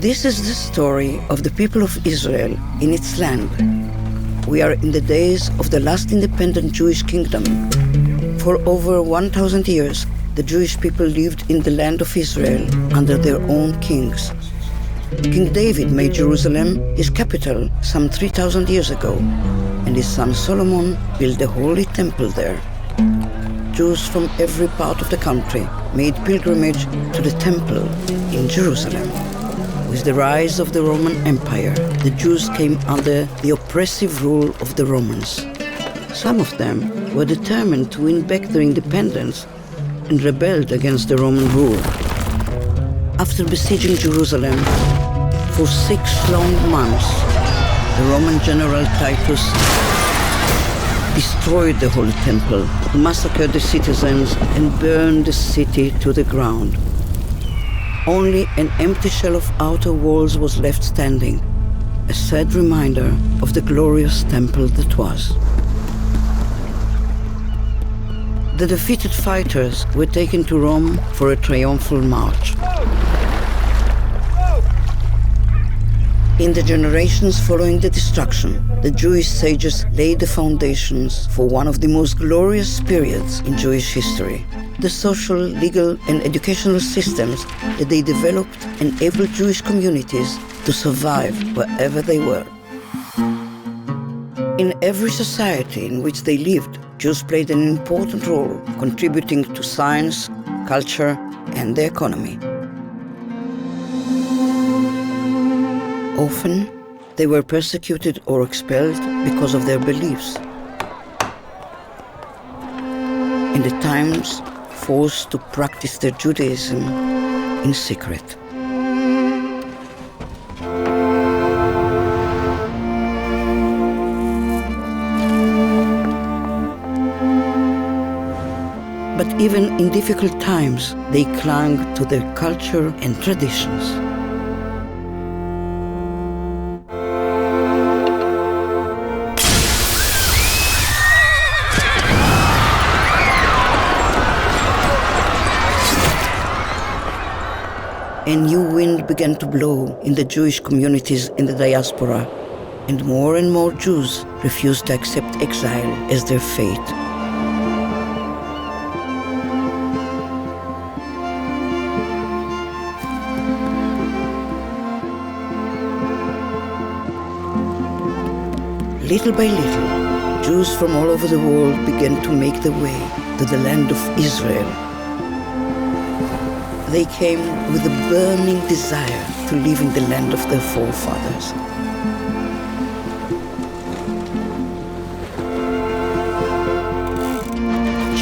This is the story of the people of Israel in its land. We are in the days of the last independent Jewish kingdom. For over 1,000 years, the Jewish people lived in the land of Israel under their own kings. King David made Jerusalem his capital some 3,000 years ago, and his son Solomon built the Holy Temple there. Jews from every part of the country made pilgrimage to the temple in Jerusalem. With the rise of the Roman Empire, the Jews came under the oppressive rule of the Romans. Some of them were determined to win back their independence and rebelled against the Roman rule. After besieging Jerusalem for 6 long months, the Roman general Titus destroyed the Holy Temple, massacred the citizens, and burned the city to the ground. Only an empty shell of outer walls was left standing, a sad reminder of the glorious temple that was. The defeated fighters were taken to Rome for a triumphal march. In the generations following the destruction, the Jewish sages laid the foundations for one of the most glorious periods in Jewish history. The social, legal, and educational systems that they developed enabled Jewish communities to survive wherever they were. In every society in which they lived, Jews played an important role, contributing to science, culture, and the economy. Often, they were persecuted or expelled because of their beliefs, and at times forced to practice their Judaism in secret. But even in difficult times, they clung to their culture and traditions. A new wind began to blow in the Jewish communities in the diaspora, and more Jews refused to accept exile as their fate. Little by little, Jews from all over the world began to make their way to the land of Israel. They came with a burning desire to live in the land of their forefathers.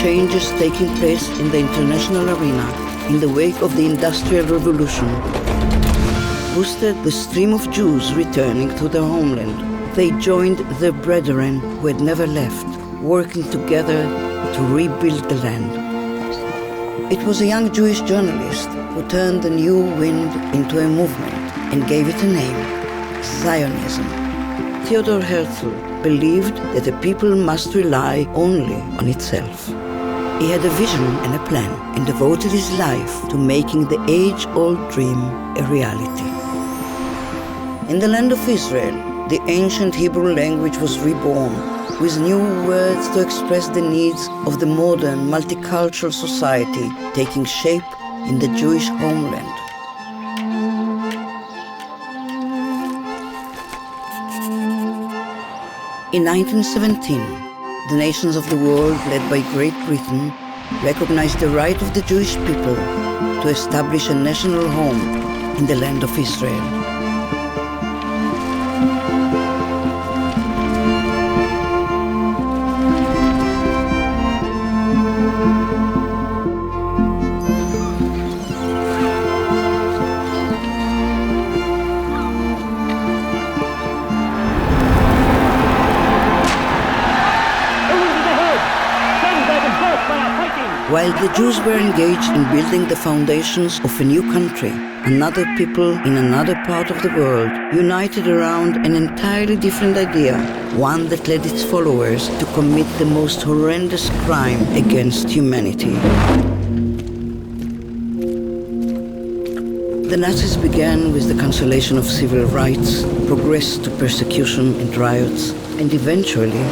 Changes taking place in the international arena in the wake of the Industrial Revolution boosted the stream of Jews returning to their homeland. They joined their brethren who had never left, working together to rebuild the land. It was a young Jewish journalist who turned the new wind into a movement and gave it a name, Zionism. Theodor Herzl believed that a people must rely only on itself. He had a vision and a plan and devoted his life to making the age-old dream a reality. In the land of Israel, the ancient Hebrew language was reborn, with new words to express the needs of the modern multicultural society taking shape in the Jewish homeland. In 1917, the nations of the world, led by Great Britain, recognized the right of the Jewish people to establish a national home in the land of Israel. While the Jews were engaged in building the foundations of a new country, another people in another part of the world united around an entirely different idea, one that led its followers to commit the most horrendous crime against humanity. The Nazis began with the cancellation of civil rights, progressed to persecution and riots, and eventually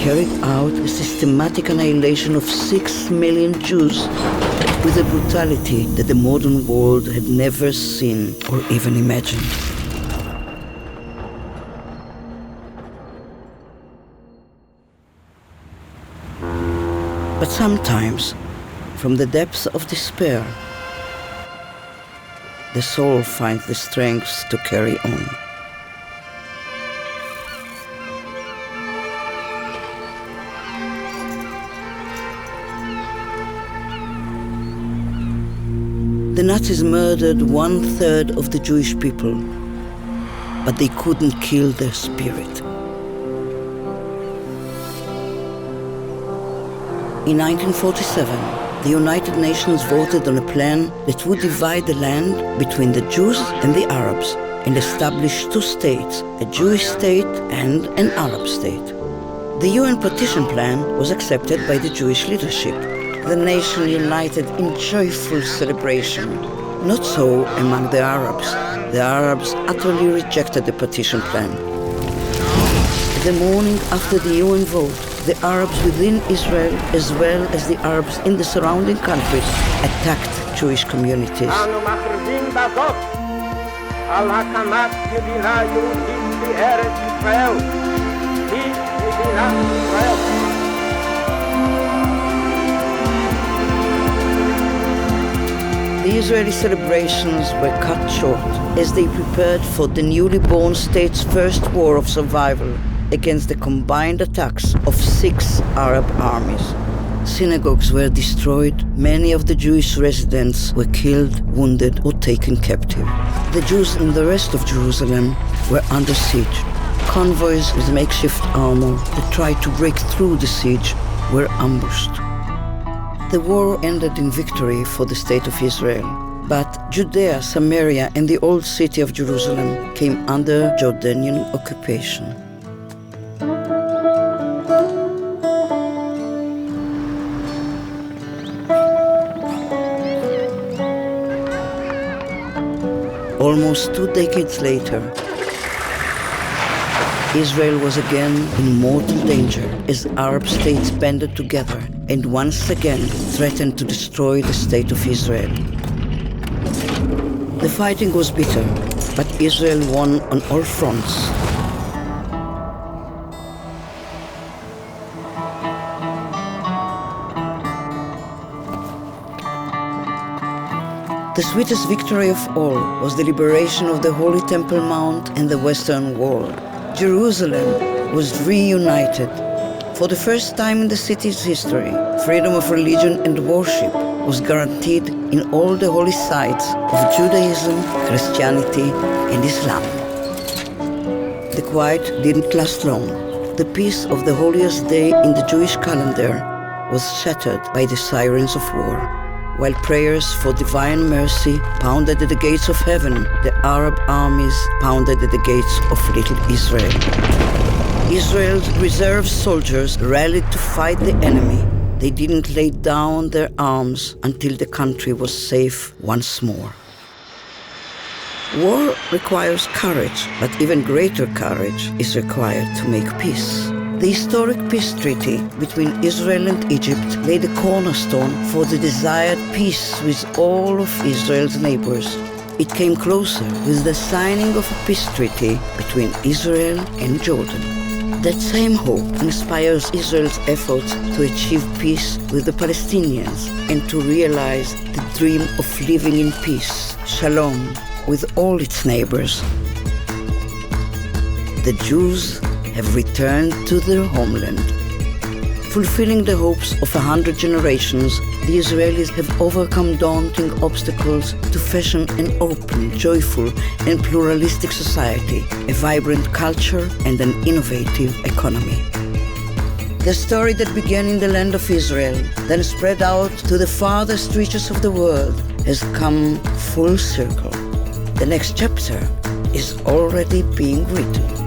carried out a systematic annihilation of 6 million Jews with a brutality that the modern world had never seen or even imagined. But sometimes, from the depths of despair, the soul finds the strength to carry on. The Nazis murdered 1/3 of the Jewish people, but they couldn't kill their spirit. In 1947, the United Nations voted on a plan that would divide the land between the Jews and the Arabs and establish two states, a Jewish state and an Arab state. The UN partition plan was accepted by the Jewish leadership. The nation united in joyful celebration. Not so among the Arabs. The Arabs utterly rejected the partition plan. The morning after the UN vote, the Arabs within Israel, as well as the Arabs in the surrounding countries, attacked Jewish communities. The Israeli celebrations were cut short as they prepared for the newly born state's first war of survival against the combined attacks of 6 Arab armies. Synagogues were destroyed, many of the Jewish residents were killed, wounded, or taken captive. The Jews in the rest of Jerusalem were under siege. Convoys with makeshift armor that tried to break through the siege were ambushed. The war ended in victory for the State of Israel, but Judea, Samaria, and the old city of Jerusalem came under Jordanian occupation. Almost 2 decades later, Israel was again in mortal danger as Arab states banded together and once again threatened to destroy the State of Israel. The fighting was bitter, but Israel won on all fronts. The sweetest victory of all was the liberation of the Holy Temple Mount and the Western Wall. Jerusalem was reunited. For the first time in the city's history, freedom of religion and worship was guaranteed in all the holy sites of Judaism, Christianity, and Islam. The quiet didn't last long. The peace of the holiest day in the Jewish calendar was shattered by the sirens of war. While prayers for divine mercy pounded at the gates of heaven, the Arab armies pounded at the gates of little Israel. Israel's reserve soldiers rallied to fight the enemy. They didn't lay down their arms until the country was safe once more. War requires courage, but even greater courage is required to make peace. The historic peace treaty between Israel and Egypt laid a cornerstone for the desired peace with all of Israel's neighbors. It came closer with the signing of a peace treaty between Israel and Jordan. That same hope inspires Israel's efforts to achieve peace with the Palestinians and to realize the dream of living in peace, shalom, with all its neighbors. The Jews have returned to their homeland. Fulfilling the hopes of 100 generations, the Israelis have overcome daunting obstacles to fashion an open, joyful, and pluralistic society, a vibrant culture, and an innovative economy. The story that began in the land of Israel, then spread out to the farthest reaches of the world, has come full circle. The next chapter is already being written.